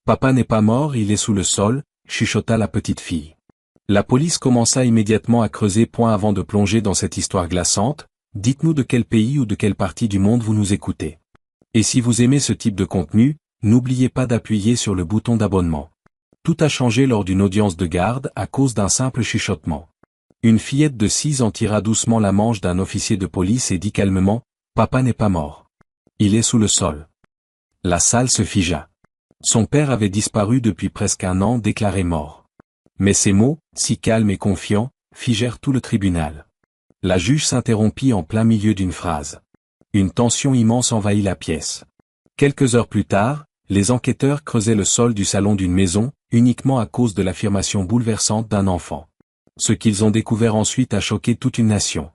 Papa n'est pas mort, il est sous le sol, chuchota la petite fille. La police commença immédiatement à creuser point avant de plonger dans cette histoire glaçante. Dites-nous de quel pays ou de quelle partie du monde vous nous écoutez. Et si vous aimez ce type de contenu, n'oubliez pas d'appuyer sur le bouton d'abonnement. Tout a changé lors d'une audience de garde à cause d'un simple chuchotement. Une fillette de 6 ans tira doucement la manche d'un officier de police et dit calmement « Papa n'est pas mort. Il est sous le sol. » La salle se figea. Son père avait disparu depuis presque un an, déclaré mort. Mais ces mots, si calmes et confiants, figèrent tout le tribunal. La juge s'interrompit en plein milieu d'une phrase. Une tension immense envahit la pièce. Quelques heures plus tard, les enquêteurs creusaient le sol du salon d'une maison, uniquement à cause de l'affirmation bouleversante d'un enfant. Ce qu'ils ont découvert ensuite a choqué toute une nation.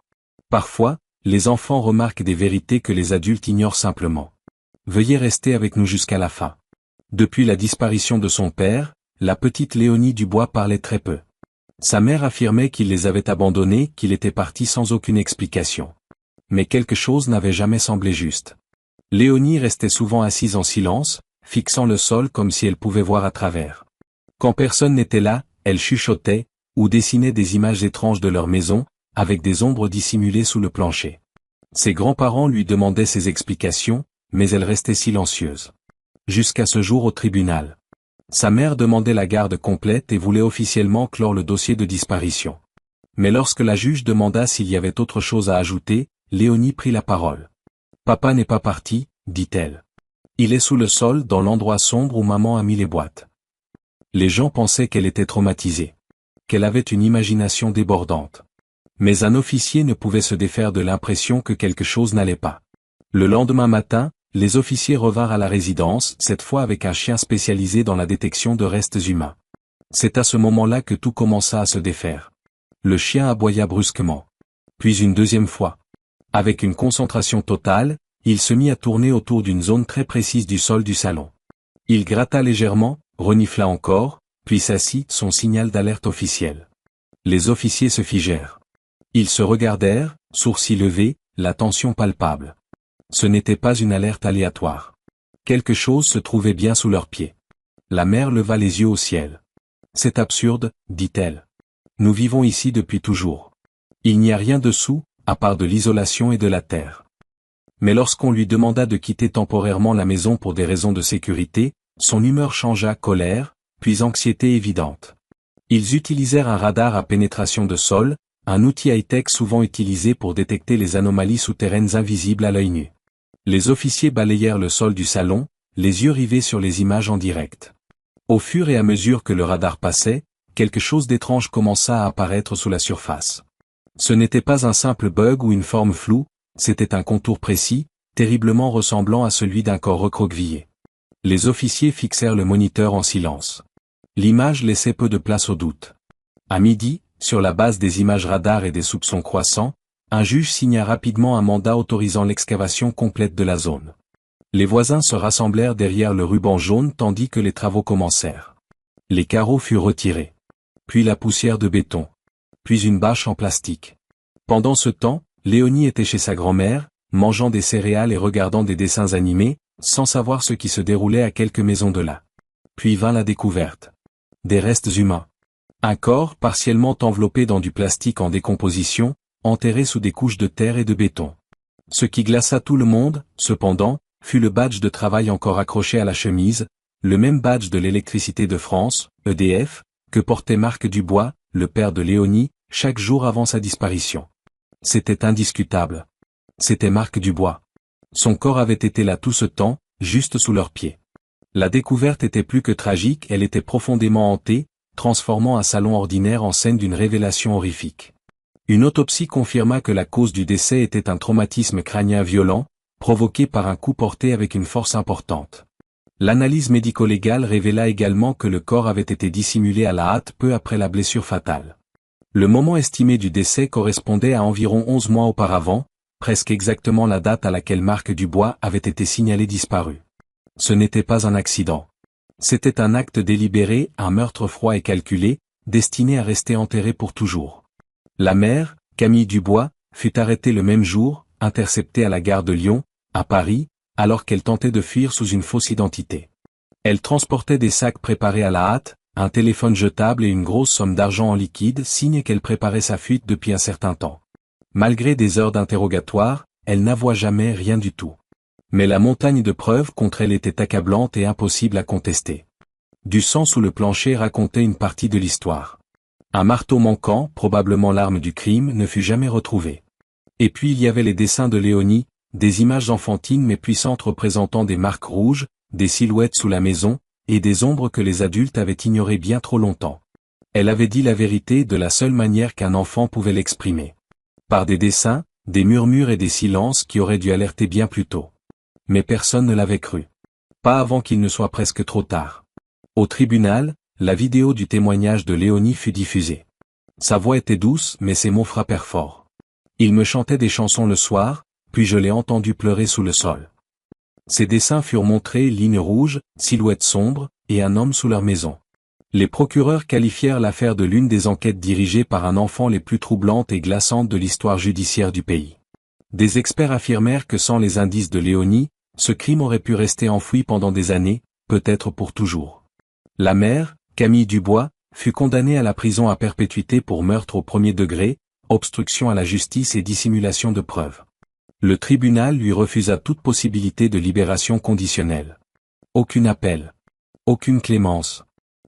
Parfois, les enfants remarquent des vérités que les adultes ignorent simplement. Veuillez rester avec nous jusqu'à la fin. Depuis la disparition de son père, la petite Léonie Dubois parlait très peu. Sa mère affirmait qu'il les avait abandonnés, qu'il était parti sans aucune explication. Mais quelque chose n'avait jamais semblé juste. Léonie restait souvent assise en silence, fixant le sol comme si elle pouvait voir à travers. Quand personne n'était là, elle chuchotait, ou dessinait des images étranges de leur maison, avec des ombres dissimulées sous le plancher. Ses grands-parents lui demandaient ses explications, mais elle restait silencieuse. Jusqu'à ce jour au tribunal. Sa mère demandait la garde complète et voulait officiellement clore le dossier de disparition. Mais lorsque la juge demanda s'il y avait autre chose à ajouter, Léonie prit la parole. « Papa n'est pas parti, dit-elle. Il est sous le sol dans l'endroit sombre où maman a mis les boîtes. » Les gens pensaient qu'elle était traumatisée. Qu'elle avait une imagination débordante. Mais un officier ne pouvait se défaire de l'impression que quelque chose n'allait pas. Le lendemain matin, les officiers revinrent à la résidence, cette fois avec un chien spécialisé dans la détection de restes humains. C'est à ce moment-là que tout commença à se défaire. Le chien aboya brusquement. Puis une deuxième fois. Avec une concentration totale, il se mit à tourner autour d'une zone très précise du sol du salon. Il gratta légèrement, renifla encore, puis s'assit, son signal d'alerte officiel. Les officiers se figèrent. Ils se regardèrent, sourcils levés, la tension palpable. Ce n'était pas une alerte aléatoire. Quelque chose se trouvait bien sous leurs pieds. La mère leva les yeux au ciel. « C'est absurde, dit-elle. Nous vivons ici depuis toujours. Il n'y a rien dessous, à part de l'isolation et de la terre. » Mais lorsqu'on lui demanda de quitter temporairement la maison pour des raisons de sécurité, son humeur changea, colère, puis anxiété évidente. Ils utilisèrent un radar à pénétration de sol, un outil high-tech souvent utilisé pour détecter les anomalies souterraines invisibles à l'œil nu. Les officiers balayèrent le sol du salon, les yeux rivés sur les images en direct. Au fur et à mesure que le radar passait, quelque chose d'étrange commença à apparaître sous la surface. Ce n'était pas un simple bug ou une forme floue, c'était un contour précis, terriblement ressemblant à celui d'un corps recroquevillé. Les officiers fixèrent le moniteur en silence. L'image laissait peu de place au doute. À midi, sur la base des images radar et des soupçons croissants, un juge signa rapidement un mandat autorisant l'excavation complète de la zone. Les voisins se rassemblèrent derrière le ruban jaune tandis que les travaux commencèrent. Les carreaux furent retirés. Puis la poussière de béton. Puis une bâche en plastique. Pendant ce temps, Léonie était chez sa grand-mère, mangeant des céréales et regardant des dessins animés, sans savoir ce qui se déroulait à quelques maisons de là. Puis vint la découverte. Des restes humains. Un corps partiellement enveloppé dans du plastique en décomposition, enterré sous des couches de terre et de béton. Ce qui glaça tout le monde, cependant, fut le badge de travail encore accroché à la chemise, le même badge de l'électricité de France, EDF, que portait Marc Dubois, le père de Léonie, chaque jour avant sa disparition. C'était indiscutable. C'était Marc Dubois. Son corps avait été là tout ce temps, juste sous leurs pieds. La découverte était plus que tragique, elle était profondément hantée, transformant un salon ordinaire en scène d'une révélation horrifique. Une autopsie confirma que la cause du décès était un traumatisme crânien violent, provoqué par un coup porté avec une force importante. L'analyse médico-légale révéla également que le corps avait été dissimulé à la hâte peu après la blessure fatale. Le moment estimé du décès correspondait à environ 11 mois auparavant, presque exactement la date à laquelle Marc Dubois avait été signalé disparu. Ce n'était pas un accident. C'était un acte délibéré, un meurtre froid et calculé, destiné à rester enterré pour toujours. La mère, Camille Dubois, fut arrêtée le même jour, interceptée à la gare de Lyon, à Paris, alors qu'elle tentait de fuir sous une fausse identité. Elle transportait des sacs préparés à la hâte, un téléphone jetable et une grosse somme d'argent en liquide, signe qu'elle préparait sa fuite depuis un certain temps. Malgré des heures d'interrogatoire, elle n'avoua jamais rien du tout. Mais la montagne de preuves contre elle était accablante et impossible à contester. Du sang sous le plancher racontait une partie de l'histoire. Un marteau manquant, probablement l'arme du crime, ne fut jamais retrouvé. Et puis il y avait les dessins de Léonie, des images enfantines mais puissantes représentant des marques rouges, des silhouettes sous la maison, et des ombres que les adultes avaient ignorées bien trop longtemps. Elle avait dit la vérité de la seule manière qu'un enfant pouvait l'exprimer. Par des dessins, des murmures et des silences qui auraient dû alerter bien plus tôt. Mais personne ne l'avait cru. Pas avant qu'il ne soit presque trop tard. Au tribunal, la vidéo du témoignage de Léonie fut diffusée. Sa voix était douce mais ses mots frappèrent fort. Il me chantait des chansons le soir, puis je l'ai entendu pleurer sous le sol. Ses dessins furent montrés, lignes rouges, silhouettes sombres, et un homme sous leur maison. Les procureurs qualifièrent l'affaire de l'une des enquêtes dirigées par un enfant les plus troublantes et glaçantes de l'histoire judiciaire du pays. Des experts affirmèrent que sans les indices de Léonie, ce crime aurait pu rester enfoui pendant des années, peut-être pour toujours. La mère, Camille Dubois, fut condamnée à la prison à perpétuité pour meurtre au premier degré, obstruction à la justice et dissimulation de preuves. Le tribunal lui refusa toute possibilité de libération conditionnelle. Aucun appel. Aucune clémence.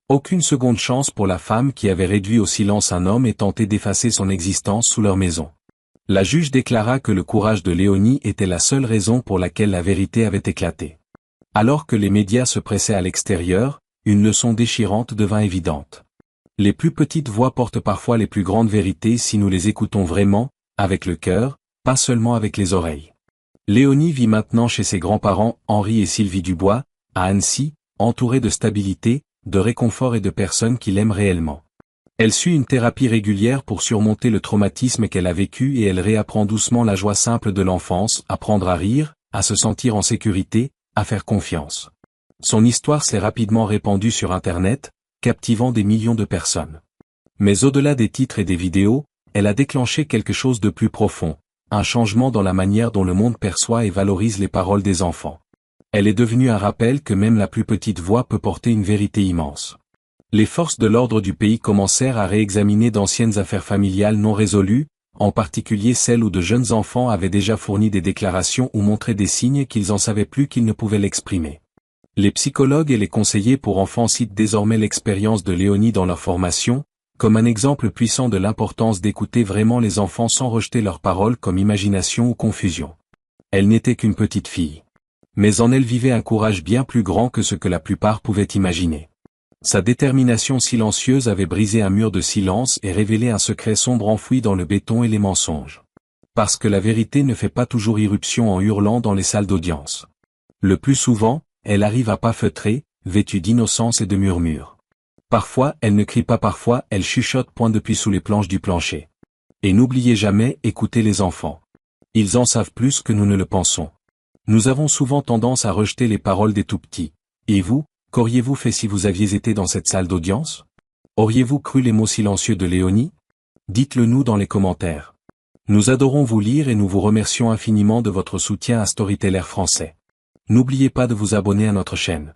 Aucune seconde chance pour la femme qui avait réduit au silence un homme et tenté d'effacer son existence sous leur maison. La juge déclara que le courage de Léonie était la seule raison pour laquelle la vérité avait éclaté. Alors que les médias se pressaient à l'extérieur, une leçon déchirante devint évidente. Les plus petites voix portent parfois les plus grandes vérités si nous les écoutons vraiment, avec le cœur, pas seulement avec les oreilles. Léonie vit maintenant chez ses grands-parents, Henri et Sylvie Dubois, à Annecy, entourée de stabilité, de réconfort et de personnes qui l'aiment réellement. Elle suit une thérapie régulière pour surmonter le traumatisme qu'elle a vécu et elle réapprend doucement la joie simple de l'enfance, apprendre à rire, à se sentir en sécurité, à faire confiance. Son histoire s'est rapidement répandue sur Internet, captivant des millions de personnes. Mais au-delà des titres et des vidéos, elle a déclenché quelque chose de plus profond, un changement dans la manière dont le monde perçoit et valorise les paroles des enfants. Elle est devenue un rappel que même la plus petite voix peut porter une vérité immense. Les forces de l'ordre du pays commencèrent à réexaminer d'anciennes affaires familiales non résolues, en particulier celles où de jeunes enfants avaient déjà fourni des déclarations ou montré des signes qu'ils en savaient plus qu'ils ne pouvaient l'exprimer. Les psychologues et les conseillers pour enfants citent désormais l'expérience de Léonie dans leur formation, comme un exemple puissant de l'importance d'écouter vraiment les enfants sans rejeter leurs paroles comme imagination ou confusion. Elle n'était qu'une petite fille. Mais en elle vivait un courage bien plus grand que ce que la plupart pouvaient imaginer. Sa détermination silencieuse avait brisé un mur de silence et révélé un secret sombre enfoui dans le béton et les mensonges. Parce que la vérité ne fait pas toujours irruption en hurlant dans les salles d'audience. Le plus souvent, elle arrive à pas feutrer, vêtue d'innocence et de murmures. Parfois, elle ne crie pas, parfois, elle chuchote point depuis sous les planches du plancher. Et n'oubliez jamais, écoutez les enfants. Ils en savent plus que nous ne le pensons. Nous avons souvent tendance à rejeter les paroles des tout-petits. Et vous, qu'auriez-vous fait si vous aviez été dans cette salle d'audience? Auriez-vous cru les mots silencieux de Léonie? Dites-le nous dans les commentaires. Nous adorons vous lire et nous vous remercions infiniment de votre soutien à Storyteller français. N'oubliez pas de vous abonner à notre chaîne.